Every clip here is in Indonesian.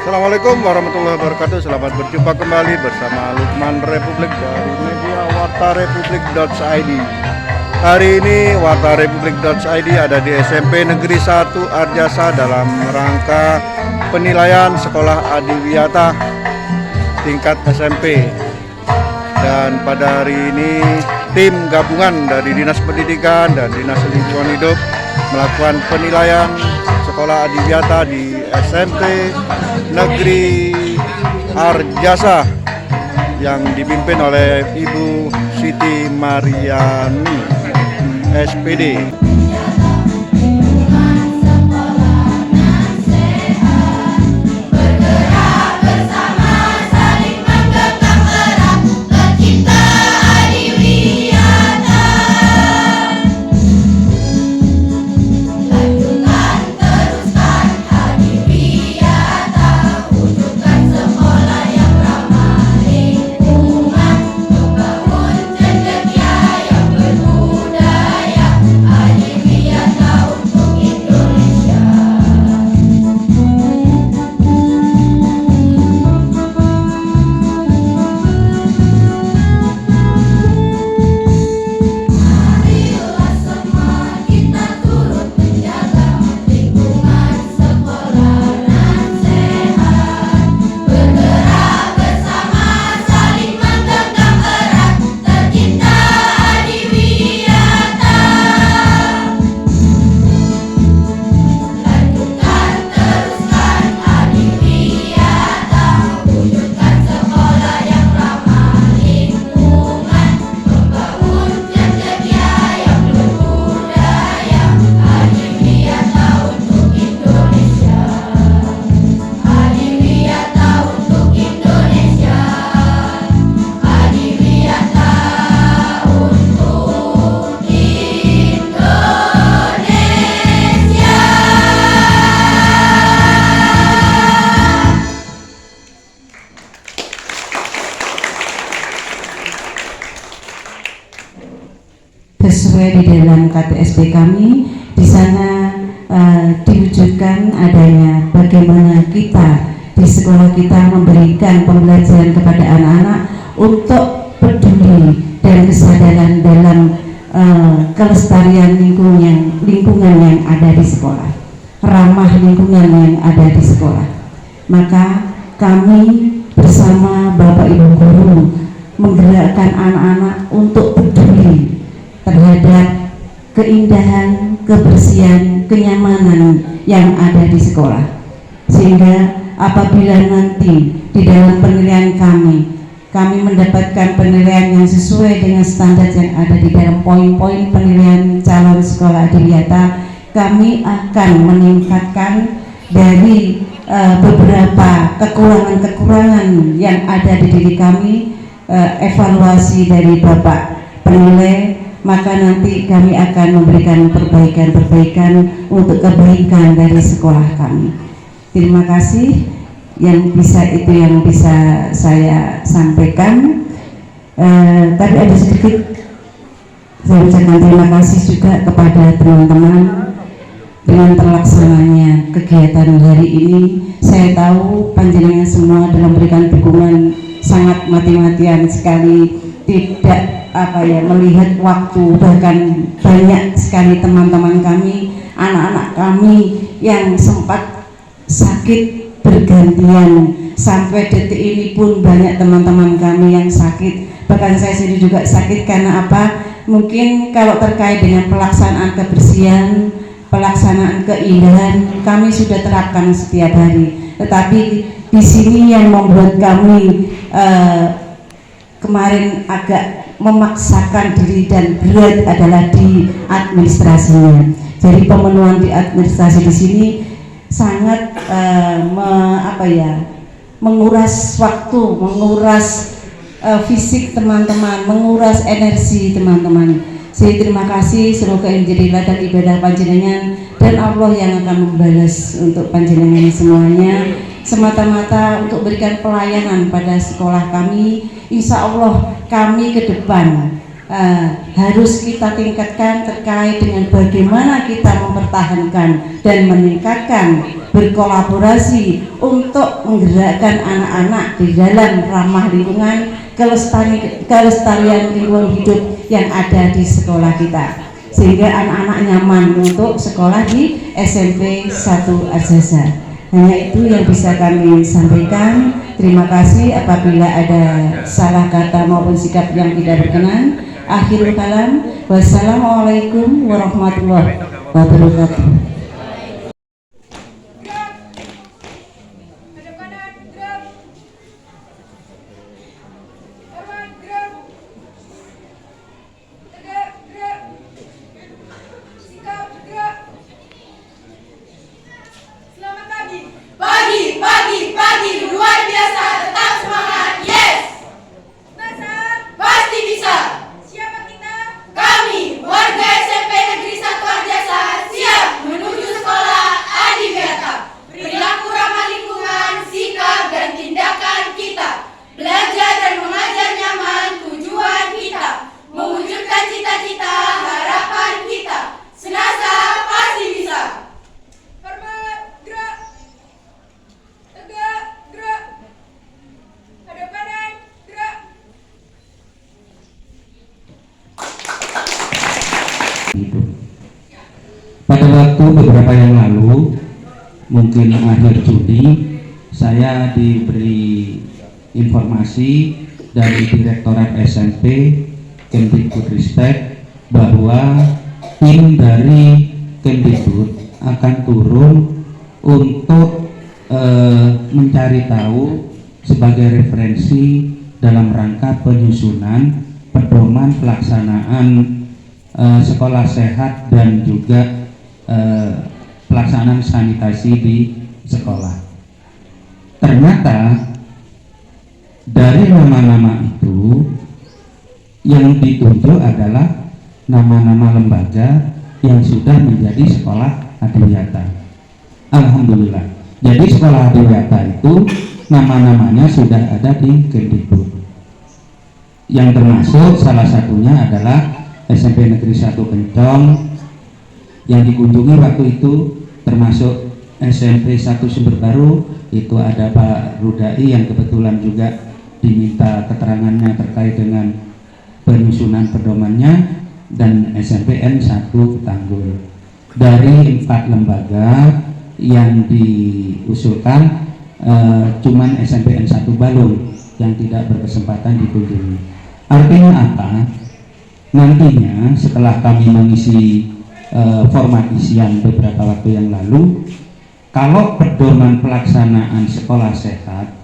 Assalamualaikum warahmatullahi wabarakatuh. Selamat berjumpa kembali bersama Lukman Republik dari media wartarepublik.id. Hari ini wartarepublik.id ada di SMP Negeri 1 Arjasa dalam rangka penilaian sekolah adiwiyata tingkat SMP. Dan pada hari ini tim gabungan dari Dinas Pendidikan dan Dinas Lingkungan Hidup melakukan penilaian sekolah adiwiyata di SMP Negeri Arjasa yang dipimpin oleh Ibu Siti Mariani SPD. Sesuai di dalam KTSP kami, di sana diwujudkan adanya bagaimana kita di sekolah kita memberikan pembelajaran kepada anak-anak untuk peduli dan kesadaran dalam kelestarian lingkungan yang ada di sekolah, ramah lingkungan yang ada di sekolah. Maka kami bersama Bapak Ibu Guru menggerakkan anak-anak untuk peduli terhadap keindahan, kebersihan, kenyamanan yang ada di sekolah, sehingga apabila nanti di dalam penilaian kami mendapatkan penilaian yang sesuai dengan standar yang ada di dalam poin-poin penilaian calon sekolah adiwiyata, kami akan meningkatkan dari beberapa kekurangan-kekurangan yang ada di diri kami, evaluasi dari Bapak penilai, maka nanti kami akan memberikan perbaikan-perbaikan untuk kebaikan dari sekolah kami. Terima kasih yang bisa saya sampaikan. Tadi ada sedikit saya ucapkan terima kasih juga kepada teman-teman dengan terlaksananya kegiatan hari ini. Saya tahu panjenengan semua dalam memberikan dukungan sangat mati-matian sekali, tidak melihat waktu, bahkan banyak sekali teman-teman kami, anak-anak kami yang sempat sakit bergantian. Sampai detik ini pun banyak teman-teman kami yang sakit, bahkan saya sendiri juga sakit. Karena apa? Mungkin kalau terkait dengan pelaksanaan kebersihan, pelaksanaan keindahan, kami sudah terapkan setiap hari, tetapi di sini yang membuat kami kemarin agak memaksakan diri dan berat adalah di administrasinya. Jadi pemenuhan di administrasi di sini sangat menguras waktu, menguras fisik teman-teman, menguras energi teman-teman. Jadi terima kasih, semoga ini menjadi ladang ibadah panjenengan dan Allah yang akan membalas untuk panjenengan semuanya, semata-mata untuk berikan pelayanan pada sekolah kami. Insya Allah kami ke depan harus kita tingkatkan terkait dengan bagaimana kita mempertahankan dan meningkatkan berkolaborasi untuk menggerakkan anak-anak di dalam ramah lingkungan, kelestarian lingkungan hidup yang ada di sekolah kita, sehingga anak-anak nyaman untuk sekolah di SMP 1 Arjasa. Hanya itu yang bisa kami sampaikan. Terima kasih. Apabila ada salah kata maupun sikap yang tidak berkenan, akhirul kalam. Wassalamualaikum warahmatullahi wabarakatuh. Pagi, luar biasa, tetap semangat, yes! Pasti bisa! Siapa kita? Kami, warga SMP Negeri 1 Arjasa, siap menuju sekolah Adiwiyata. Perilaku ramah lingkungan, sikap dan tindakan kita. Belajar dan mengajar nyaman, tujuan kita. Mewujudkan cita-cita, harapan kita. Senasa pasti bisa. Hormat, gerak. Tegak, gerak. Hadap kanan, gerak. Pada waktu beberapa yang lalu, mungkin akhir Juni, saya diberi informasi dari Direktorat SMP Kemdikbudristek bahwa tim dari Kemdikbud akan turun untuk mencari tahu sebagai referensi dalam rangka penyusunan pedoman pelaksanaan sekolah sehat dan juga pelaksanaan sanitasi di sekolah. Ternyata dari nama-nama itu yang ditunjuk adalah nama-nama lembaga yang sudah menjadi sekolah adiwiyata. Alhamdulillah. Jadi sekolah adiwiyata itu nama-namanya sudah ada di Kemdikbud. Yang termasuk salah satunya adalah SMP Negeri 1 Kencong, yang dikunjungi waktu itu termasuk SMP 1 Sumber Baru, itu ada Pak Rudai yang kebetulan juga diminta keterangannya terkait dengan penyusunan pedomannya, dan SMPN 1 Tanggul. Dari 4 lembaga yang diusulkan, cuman SMPN 1 Balung yang tidak berkesempatan dikunjungi. Artinya apa? Nantinya setelah kami mengisi format isian beberapa waktu yang lalu, kalau pedoman pelaksanaan sekolah sehat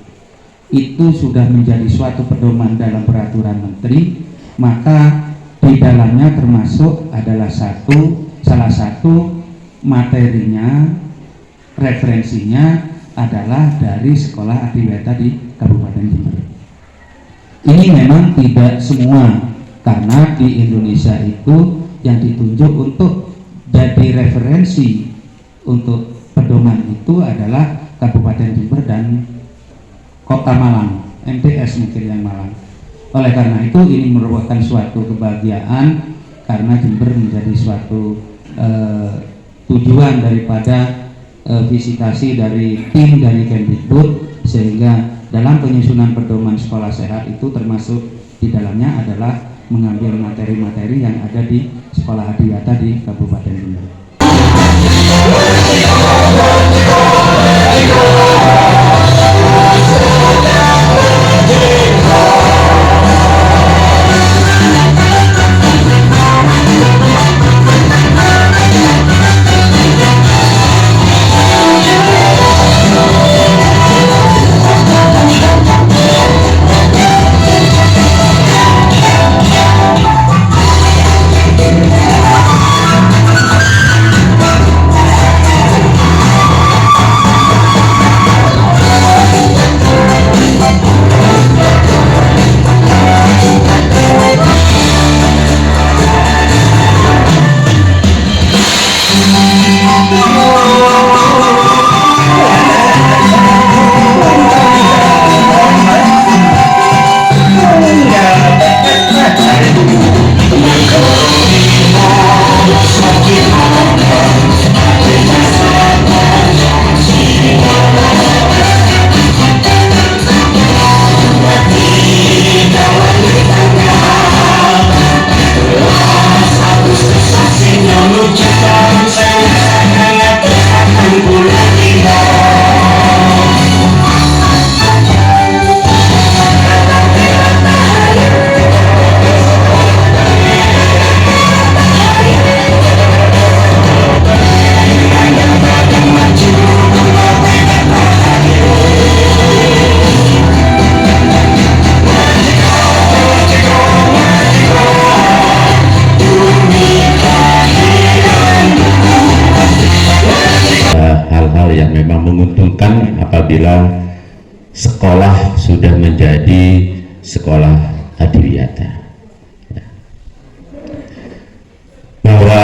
itu sudah menjadi suatu pedoman dalam peraturan menteri, maka di dalamnya termasuk adalah salah satu materinya, referensinya adalah dari sekolah adiwiyata di Kabupaten Jember. Ini memang tidak semua, karena di Indonesia itu yang ditunjuk untuk jadi referensi untuk pedoman itu adalah Kabupaten Jember dan Kota Malang, MTS mungkin yang Malang. Oleh karena itu ini merupakan suatu kebahagiaan karena Jember menjadi suatu tujuan daripada visitasi dari tim dari Kemdikbud, sehingga dalam penyusunan pedoman sekolah sehat itu termasuk di dalamnya adalah mengambil materi-materi yang ada di sekolah adiwiyata di Kabupaten Jember. apabila sekolah sudah menjadi sekolah adiwiyata. Ya. Bahwa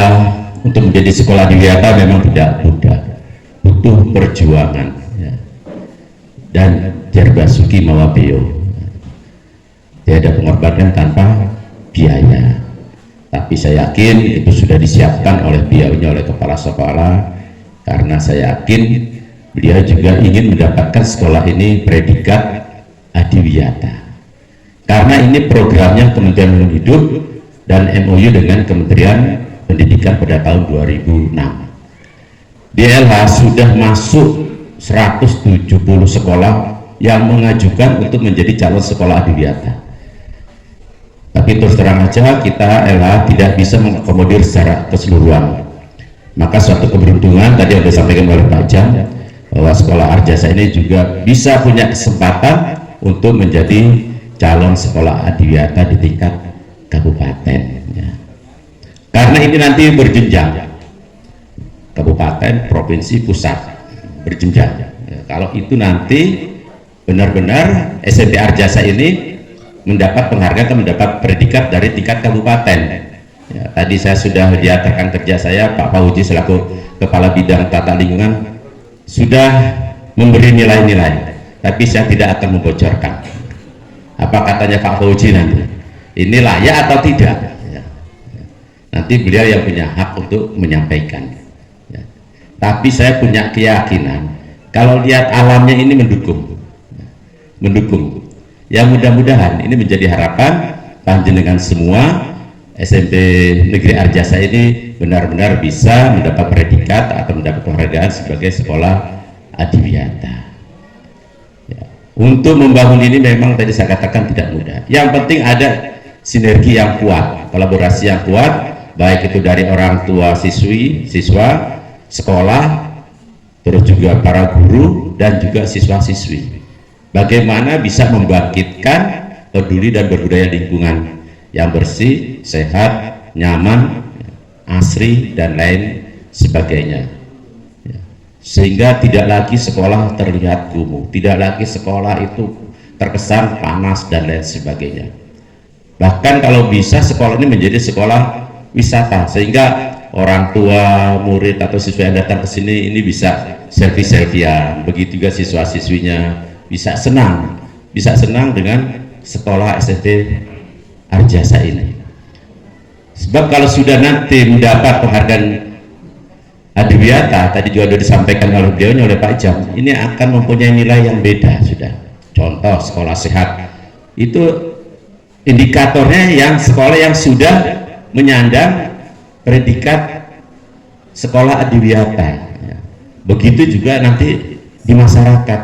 untuk menjadi sekolah adiwiyata memang tidak mudah, butuh perjuangan, ya. Dan Jarbasuki Mawabeo, tidak ada pengorbanan tanpa biaya. Tapi saya yakin itu sudah disiapkan oleh beliaunya, oleh kepala sekolah, karena saya yakin beliau juga ingin mendapatkan sekolah ini predikat adiwiyata. Karena ini programnya Kementerian Lingkungan Hidup dan MOU dengan Kementerian Pendidikan pada tahun 2006. DLH sudah masuk 170 sekolah yang mengajukan untuk menjadi calon sekolah adiwiyata. Tapi terus terang aja kita LH tidak bisa mengakomodir secara keseluruhan. Maka suatu keberuntungan tadi yang disampaikan oleh Pak Jam, bahwa sekolah Arjasa ini juga bisa punya kesempatan untuk menjadi calon sekolah adiwiyata di tingkat kabupaten, ya. Karena ini nanti berjenjang, kabupaten, provinsi, pusat, berjenjang, ya. Kalau itu nanti benar-benar SMP Arjasa ini mendapat penghargaan atau mendapat predikat dari tingkat kabupaten, ya. Tadi saya sudah diatarkan kerja saya, Pak Fauji selaku Kepala Bidang Tata Lingkungan sudah memberi nilai-nilai, tapi saya tidak akan membocorkan apa katanya Pak Fauji nanti, ini layak atau tidak, ya. Nanti beliau yang punya hak untuk menyampaikan, ya. Tapi saya punya keyakinan kalau lihat alamnya ini mendukung, ya. Mudah-mudahan ini menjadi harapan panjenengan semua, SMP Negeri Arjasa ini benar-benar bisa mendapat predikat atau mendapat penghargaan sebagai sekolah adiwiyata, ya. Untuk membangun ini memang tadi saya katakan tidak mudah. Yang penting ada sinergi yang kuat, kolaborasi yang kuat, baik itu dari orang tua siswa, sekolah, terus juga para guru dan juga siswa-siswi. Bagaimana bisa membangkitkan peduli dan berbudaya lingkungan yang bersih, sehat, nyaman, asri, dan lain sebagainya, ya. Sehingga tidak lagi sekolah terlihat kumuh, tidak lagi sekolah itu terkesan panas dan lain sebagainya. Bahkan kalau bisa sekolah ini menjadi sekolah wisata, sehingga orang tua, murid atau siswa yang datang ke sini ini bisa selfie-selfian, begitu juga siswa-siswinya bisa senang dengan sekolah SMP Arjasa ini. Sebab kalau sudah nanti mendapat penghargaan adiwiyata, tadi juga sudah disampaikan oleh beliau, oleh Pak Jam, ini akan mempunyai nilai yang beda sudah. Contoh sekolah sehat itu indikatornya yang sekolah yang sudah menyandang predikat sekolah adiwiyata, ya. Begitu juga nanti di masyarakat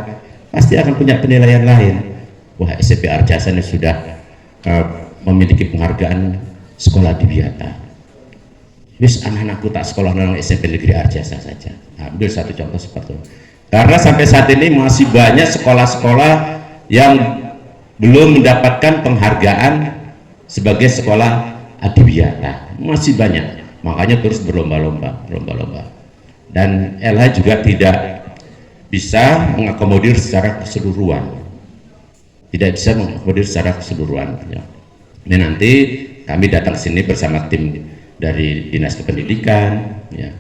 pasti akan punya penilaian lain. Wah, SMP Arjasa ini sudah memiliki penghargaan sekolah adiwiyata. Wis anak-anakku tak sekolah nang SMP Negeri Arjasa saja. Ambil satu contoh seperti itu. Karena sampai saat ini masih banyak sekolah-sekolah yang belum mendapatkan penghargaan sebagai sekolah adiwiyata. Masih banyak. Makanya terus berlomba-lomba. Dan LH juga tidak bisa mengakomodir secara keseluruhan, ya. Ini nanti kami datang sini bersama tim dari Dinas Kependidikan, ya.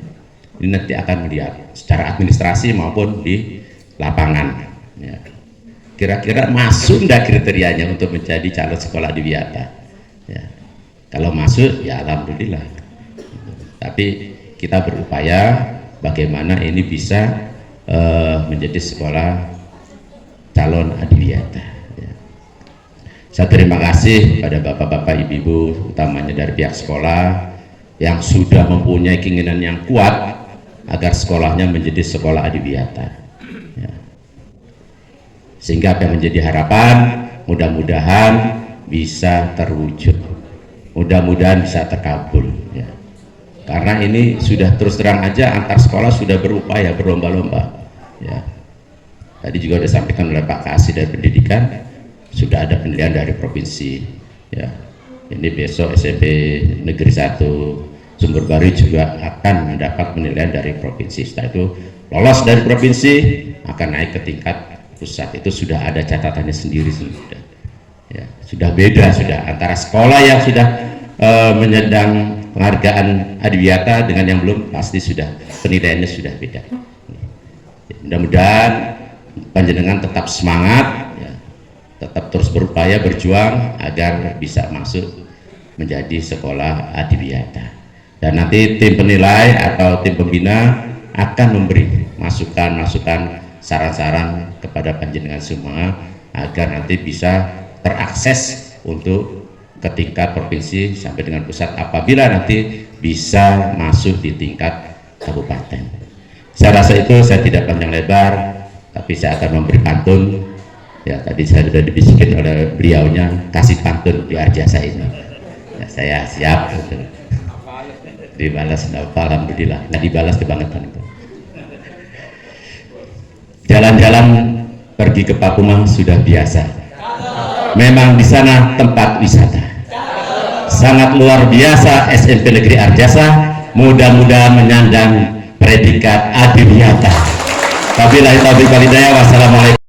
Ini nanti akan melihat secara administrasi maupun di lapangan, ya. Kira-kira masuk enggak kriterianya untuk menjadi calon sekolah adiwiyata, ya. Kalau masuk ya alhamdulillah, tapi kita berupaya bagaimana ini bisa menjadi sekolah calon adiwiyata, ya. Saya terima kasih pada bapak-bapak, ibu-ibu, utamanya dari pihak sekolah yang sudah mempunyai keinginan yang kuat agar sekolahnya menjadi sekolah adiwiyata, ya. Sehingga apa yang menjadi harapan mudah-mudahan bisa terwujud, mudah-mudahan bisa terkabul, ya. Karena ini sudah terus terang aja antar sekolah sudah berupaya berlomba-lomba, ya. Tadi juga sudah disampaikan oleh Pak Kasih dari Pendidikan, sudah ada penilaian dari provinsi, ya. Ini besok SMP Negeri 1 Sumber Baru juga akan mendapat penilaian dari provinsi. Setelah itu lolos dari provinsi akan naik ke tingkat pusat. Itu sudah ada catatannya sendiri sudah. Ya, sudah beda sudah antara sekolah yang sudah menyandang penghargaan adiwiyata dengan yang belum, pasti sudah penilaiannya sudah beda. Ya, mudah-mudahan panjenengan tetap semangat, ya, tetap terus berupaya berjuang agar bisa masuk menjadi sekolah adiwiyata. Dan nanti tim penilai atau tim pembina akan memberi masukan-masukan, saran-saran kepada panjenengan semua agar nanti bisa terakses untuk ke tingkat provinsi sampai dengan pusat apabila nanti bisa masuk di tingkat kabupaten. Saya rasa itu saya tidak panjang lebar, tapi saya akan memberi pantun. Ya, tadi saya sudah dibisikin oleh beliaunya, kasih pantun di Arjasa ini. Ya, saya siap. Dibalas, alhamdulillah. Nggak dibalas kebangetan itu. Jalan-jalan pergi ke Papua sudah biasa. Memang di sana tempat wisata. Sangat luar biasa SMP Negeri Arjasa, mudah-mudahan menyandang predikat adiwiyata. Wabillahi taufiq wal hidayah. Wassalamualaikum.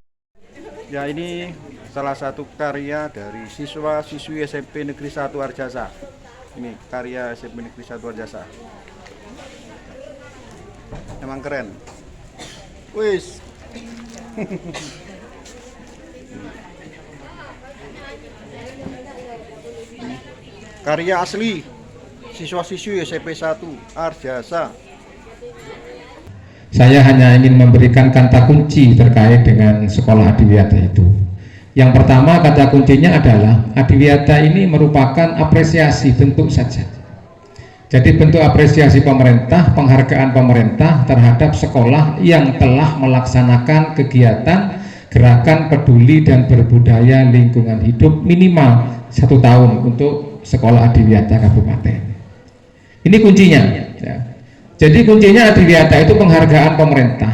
Ya, ini salah satu karya dari siswa-siswi SMP Negeri 1 Arjasa. Ini karya SMP Negeri 1 Arjasa. Emang keren. Wis. Karya asli siswa-siswi SMP 1 Arjasa. Saya hanya ingin memberikan kata kunci terkait dengan sekolah adiwiyata itu. Yang pertama, kata kuncinya adalah adiwiyata ini merupakan apresiasi, bentuk saja. Jadi bentuk apresiasi pemerintah, penghargaan pemerintah terhadap sekolah yang telah melaksanakan kegiatan gerakan peduli dan berbudaya lingkungan hidup minimal 1 tahun untuk sekolah adiwiyata kabupaten. Ini kuncinya. Ya. Jadi kuncinya adiwiyata itu penghargaan pemerintah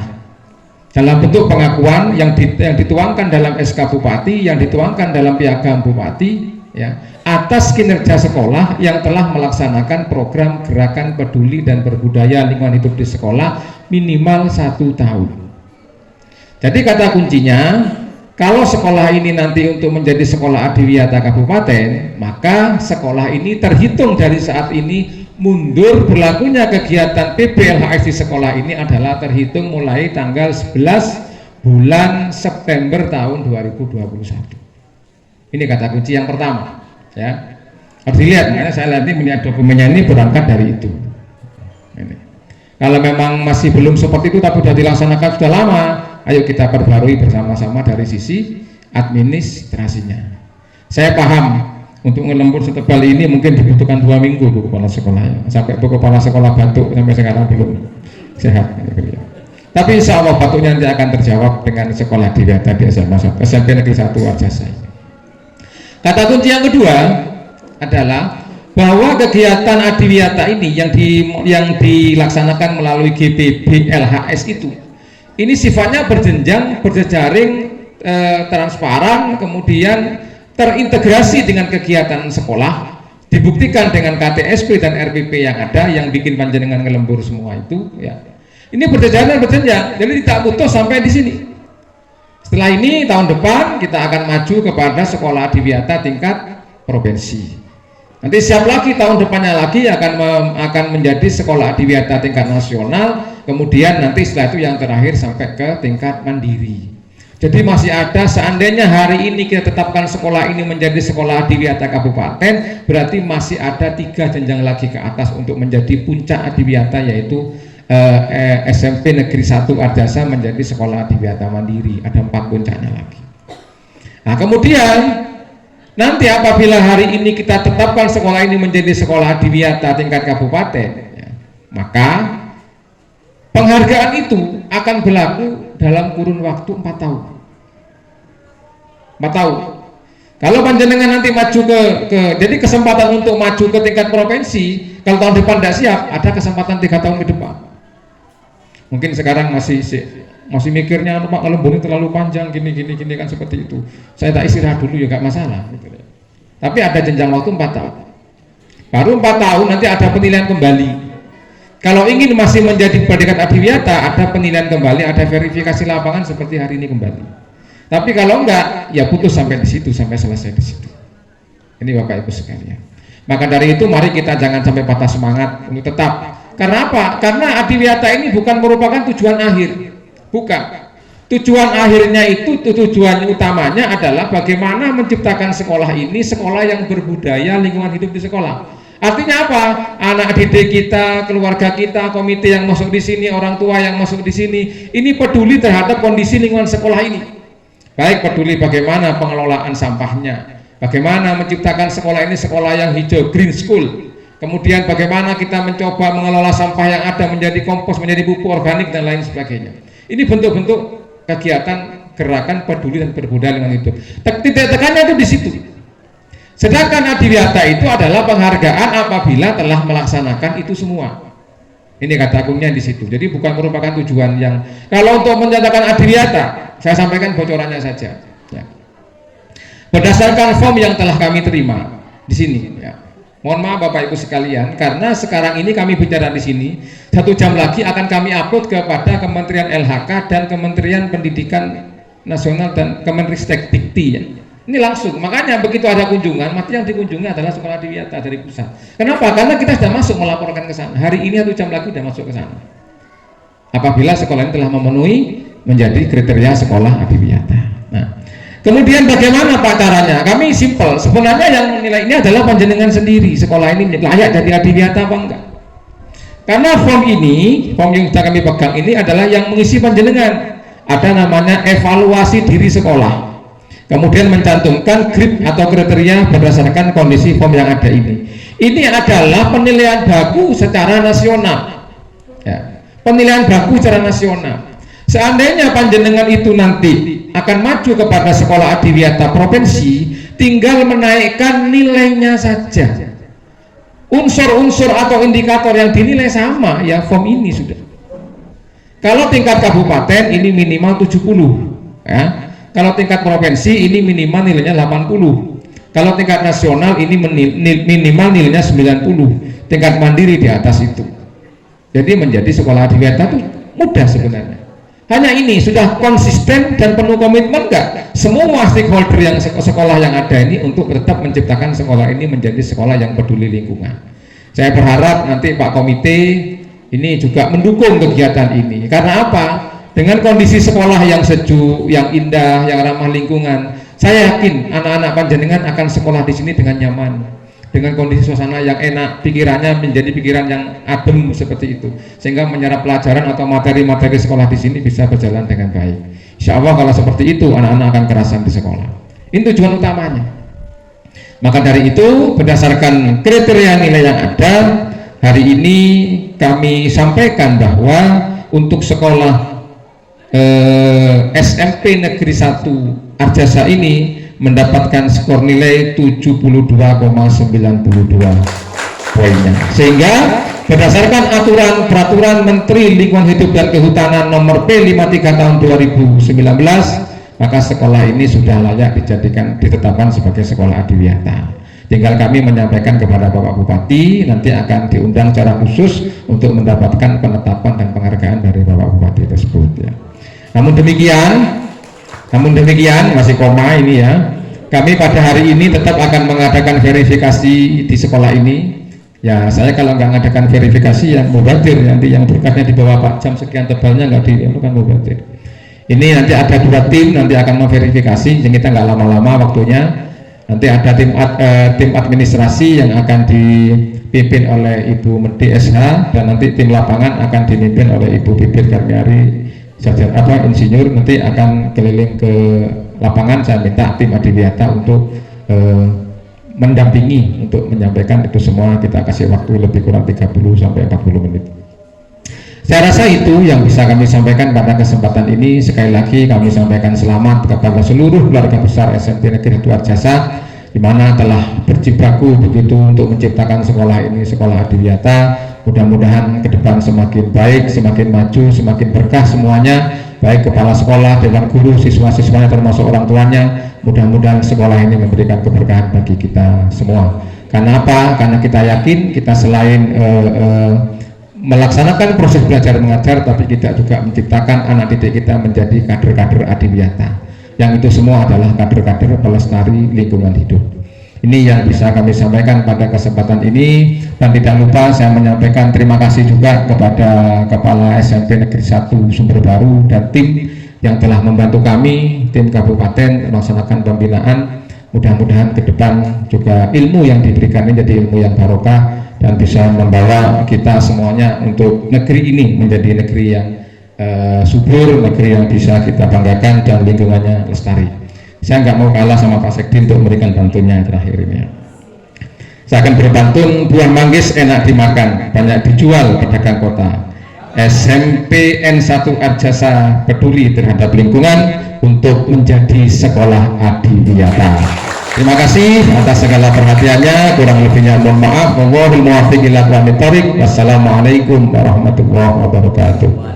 dalam bentuk pengakuan yang dituangkan dalam SK Bupati, yang dituangkan dalam piagam Bupati, ya, atas kinerja sekolah yang telah melaksanakan program gerakan peduli dan berbudaya lingkungan hidup di sekolah minimal 1 tahun. Jadi kata kuncinya, kalau sekolah ini nanti untuk menjadi sekolah adiwiyata kabupaten, maka sekolah ini terhitung dari saat ini mundur berlakunya kegiatan PBLHS di sekolah ini adalah terhitung mulai tanggal 11 bulan September tahun 2021. Ini kata kunci yang pertama, ya. Harus dilihat, karena saya lihat ini melihat dokumennya ini berangkat dari itu. Ini. Kalau memang masih belum seperti itu tapi sudah dilaksanakan sudah lama, ayo kita perbarui bersama-sama dari sisi administrasinya. Saya paham untuk ngelembur setebal ini mungkin dibutuhkan 2 minggu Bu Kepala Sekolahnya. Sampai Bu Kepala Sekolah batuk sampai sekarang belum sehat. Tapi insya Allah batuknya nanti akan terjawab dengan sekolah adiwiyata di SMP Negeri 1 Arjasa. Kata kunci yang kedua adalah bahwa kegiatan adiwiyata ini yang dilaksanakan melalui GPBLHS ini sifatnya berjenjang, berjejaring, transparan, kemudian terintegrasi dengan kegiatan sekolah, dibuktikan dengan KTSP dan RPP yang ada, yang bikin panjenengan ngelembur semua itu, ya. Ini berjejaring dan berjenjang, jadi tidak putus sampai di sini. Setelah ini tahun depan kita akan maju kepada sekolah adiwiyata tingkat provinsi. Nanti siap lagi tahun depannya lagi akan menjadi sekolah adiwiyata tingkat nasional, kemudian nanti setelah itu yang terakhir sampai ke tingkat mandiri. Jadi masih ada, seandainya hari ini kita tetapkan sekolah ini menjadi sekolah adiwiyata kabupaten, berarti masih ada 3 jenjang lagi ke atas untuk menjadi puncak adiwiyata, yaitu SMP Negeri 1 Arjasa menjadi sekolah adiwiyata mandiri. Ada 4 puncaknya lagi. Nah kemudian nanti apabila hari ini kita tetapkan sekolah ini menjadi sekolah adiwiyata tingkat kabupaten, ya, maka penghargaan itu akan berlaku dalam kurun waktu 4 tahun. 4 tahun. Kalau panjenengan nanti maju jadi kesempatan untuk maju ke tingkat provinsi, kalau tahun depan tidak siap, ada kesempatan 3 tahun ke depan. Mungkin sekarang masih mikirnya, Pak, kalau ini terlalu panjang gini kan seperti itu. Saya tak istirahat dulu ya nggak masalah. Tapi ada jenjang waktu 4 tahun. Baru 4 tahun nanti ada penilaian kembali. Kalau ingin masih menjadi pendidikan adiwiyata, ada penilaian kembali, ada verifikasi lapangan seperti hari ini kembali. Tapi kalau enggak, ya putus sampai di situ, sampai selesai di situ. Ini Bapak Ibu sekalian. Maka dari itu mari kita jangan sampai patah semangat untuk tetap. Karena apa? Karena adiwiyata ini bukan merupakan tujuan akhir. Bukan. Tujuan akhirnya itu, tujuan utamanya adalah bagaimana menciptakan sekolah ini sekolah yang berbudaya, lingkungan hidup di sekolah. Artinya apa? Anak didik kita, keluarga kita, komite yang masuk di sini, orang tua yang masuk di sini, ini peduli terhadap kondisi lingkungan sekolah ini. Baik peduli bagaimana pengelolaan sampahnya, bagaimana menciptakan sekolah ini sekolah yang hijau, green school. Kemudian bagaimana kita mencoba mengelola sampah yang ada menjadi kompos, menjadi pupuk organik dan lain sebagainya. Ini bentuk-bentuk kegiatan gerakan peduli dan berbudaya lingkungan hidup. Titik tekannya itu di situ. Sedangkan adiwiyata itu adalah penghargaan apabila telah melaksanakan itu semua. Ini kata agungnya di situ. Jadi bukan merupakan tujuan yang, kalau untuk menyatakan adiwiyata, saya sampaikan bocorannya saja. Ya. Berdasarkan form yang telah kami terima di sini. Ya. Mohon maaf Bapak Ibu sekalian, karena sekarang ini kami bicara di sini, 1 jam lagi akan kami upload kepada Kementerian LHK dan Kementerian Pendidikan Nasional dan Kemenristek Dikti. Ya. Ini langsung, makanya begitu ada kunjungan, mati yang dikunjungi adalah sekolah adiwiyata dari pusat. Kenapa? Karena kita sudah masuk melaporkan ke sana. Hari ini 1 jam lagi sudah masuk ke sana. Apabila sekolah ini telah memenuhi menjadi kriteria sekolah adiwiyata. Nah, kemudian bagaimana Pak caranya? Kami simpel. Sebenarnya yang menilai ini adalah panjenengan sendiri. Sekolah ini layak jadi adiwiyata apa enggak? Karena form ini, form yang sudah kami pegang ini adalah yang mengisi panjenengan. Ada namanya evaluasi diri sekolah. Kemudian mencantumkan grade atau kriteria berdasarkan kondisi form yang ada ini. Ini adalah penilaian baku secara nasional. Ya. Penilaian baku secara nasional. Seandainya panjenengan itu nanti akan maju kepada sekolah adiwiyata provinsi, tinggal menaikkan nilainya saja. Unsur-unsur atau indikator yang dinilai sama, ya form ini sudah. Kalau tingkat kabupaten ini minimal 70, ya. Kalau tingkat provinsi ini minimal nilainya 80. Kalau tingkat nasional ini minimal nilainya 90. Tingkat mandiri di atas itu. Jadi menjadi sekolah adiwiyata itu mudah sebenarnya. Hanya ini sudah konsisten dan penuh komitmen enggak? Semua stakeholder yang sekolah yang ada ini untuk tetap menciptakan sekolah ini menjadi sekolah yang peduli lingkungan. Saya berharap nanti Pak Komite ini juga mendukung kegiatan ini. Karena apa? Dengan kondisi sekolah yang sejuk, yang indah, yang ramah lingkungan, saya yakin anak-anak panjenengan akan sekolah di sini dengan nyaman, dengan kondisi suasana yang enak, pikirannya menjadi pikiran yang adem seperti itu, sehingga menyerap pelajaran atau materi-materi sekolah di sini bisa berjalan dengan baik. Insya Allah kalau seperti itu anak-anak akan kerasan di sekolah. Ini tujuan utamanya. Maka dari itu berdasarkan kriteria nilai yang ada, hari ini kami sampaikan bahwa untuk sekolah SMP Negeri 1 Arjasa ini mendapatkan skor nilai 72,92 poinnya, sehingga berdasarkan peraturan Menteri Lingkungan Hidup dan Kehutanan nomor P53 tahun 2019, maka sekolah ini sudah layak ditetapkan sebagai sekolah adiwiyata. Tinggal kami menyampaikan kepada Bapak Bupati, nanti akan diundang secara khusus untuk mendapatkan penetapan dan penghargaan dari Bapak Bupati tersebut, ya. Namun demikian masih koma ini ya. Kami pada hari ini tetap akan mengadakan verifikasi di sekolah ini. Ya saya kalau nggak mengadakan verifikasi yang mubadir, nanti yang berkasnya di bawah Pak jam sekian tebalnya nggak dilakukan mubadir. Ini nanti ada 2 tim nanti akan memverifikasi, jadi kita nggak lama-lama waktunya. Nanti ada tim administrasi yang akan dipimpin oleh Ibu Medi SH, dan nanti tim lapangan akan dipimpin oleh Ibu Bibit Karniari insinyur, nanti akan keliling ke lapangan. Saya minta tim adiwiyata untuk mendampingi untuk menyampaikan itu semua. Kita kasih waktu lebih kurang 30 sampai 40 menit. Saya rasa itu yang bisa kami sampaikan pada kesempatan ini. Sekali lagi kami sampaikan selamat kepada seluruh keluarga besar SMP Negeri 1 Arjasa, di mana telah berjibaku begitu untuk menciptakan sekolah ini, sekolah adiwiyata. Mudah-mudahan ke depan semakin baik, semakin maju, semakin berkah semuanya, baik kepala sekolah, dewan guru, siswa-siswanya termasuk orang tuanya. Mudah-mudahan sekolah ini memberikan keberkahan bagi kita semua. Karena apa? Karena kita yakin kita selain melaksanakan proses belajar mengajar, tapi kita juga menciptakan anak didik kita menjadi kader-kader adiwiyata, yang itu semua adalah kader-kader pelestari lingkungan hidup. Ini yang bisa kami sampaikan pada kesempatan ini, dan tidak lupa saya menyampaikan terima kasih juga kepada Kepala SMP Negeri 1 Sumber Baru dan tim yang telah membantu kami, tim kabupaten melaksanakan pembinaan. Mudah-mudahan ke depan juga ilmu yang diberikan ini jadi ilmu yang barokah dan bisa membawa kita semuanya untuk negeri ini menjadi negeri yang subur, negeri yang bisa kita banggakan dan lingkungannya lestari. Saya nggak mau kalah sama Pak Sekdi untuk memberikan bantuannya terakhir ini. Saya akan berpantun, buah manggis enak dimakan, banyak dijual pedagang kota. SMP N1 Arjasa peduli terhadap lingkungan untuk menjadi sekolah adiwiyata. Terima kasih atas segala perhatiannya, kurang lebihnya mohon maaf. Wallahul muwaffiq ila aqwamit thoriq. Wassalamualaikum warahmatullahi wabarakatuh.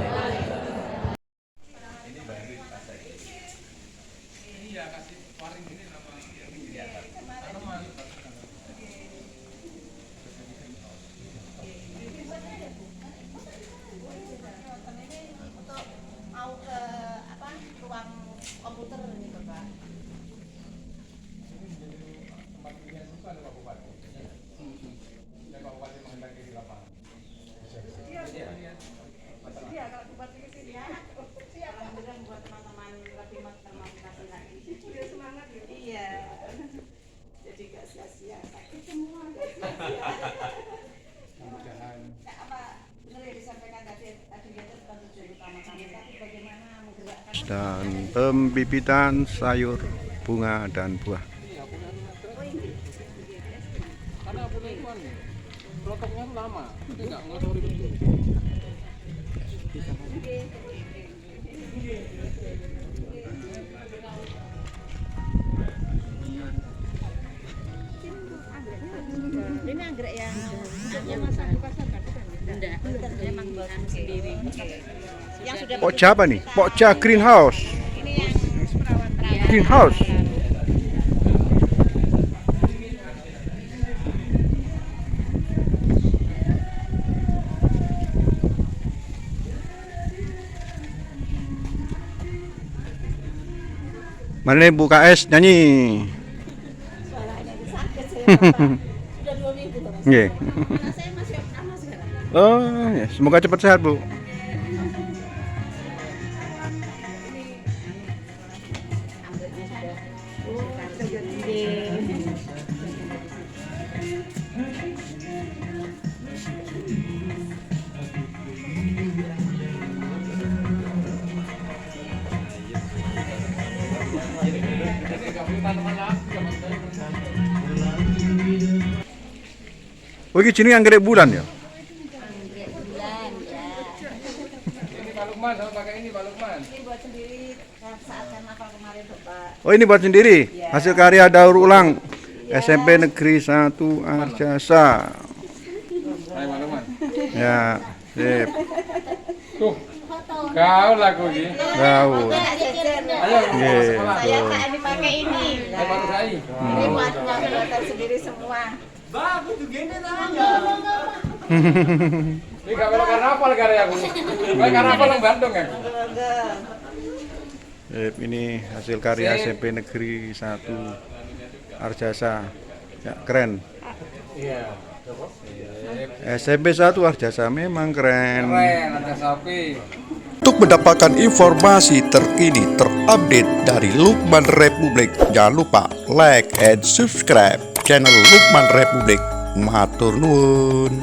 Mau ke ruang komputer ini Bapak. Iya, kalau bupati ke sini ya. Alhamdulillah buat teman-teman lebih termotivasi lagi. Iya, semangat ya. Iya. Jadi gak sia-sia, sakit semua. Mudah-mudahan. Apa benar yang disampaikan tadi itu bukan tujuan utama kami, tapi bagaimana menggerakkan Dan pembibitan sayur, bunga dan buah. Karena punya itu kan protoknya lama, nggak ngotori betul. ini anggrek yang masak di pasar kan? Enggak, memang buatan sendiri. Yang sudah Pokja apa nih? Pokja greenhouse. ini yang perawatan. Greenhouse. Mana Bu KS nyanyi? Suaranya sakit saya Bapak. Sudah 2 minggu loh Mas. Nggih. Anak saya masih sama sekarang. Oh, ya. Semoga cepat sehat, Bu. Oh, ini jenis anggrek bulan ya? Pak Lukman, sama pakai ini Pak Lukman. Ini buat sendiri saat karnaval kemarin Bapak. Oh, ini buat sendiri? Hasil karya daur ulang SMP Negeri 1 Arjasa. Ayo Pak Lukman. Ya, sip. Tuh, kau lagu ini. Gaul. Ayo, Nggih, sekolah. Saya tuh. tak dipakai ini. Ayo Pak Rusai. Ini buatnya buatan sendiri semua. Ini gak melok karnaval karya aku. Kayak karnaval yang Bandung ya. Sip, ini hasil karya SMP Negeri 1 Arjasa. Ya, keren. Iya. SMP 1 Arjasa memang keren. Keren, ada sapi. Untuk mendapatkan informasi terkini terupdate dari Lukman Republik, jangan lupa like and subscribe channel Lukman Republik. Matur nuwun.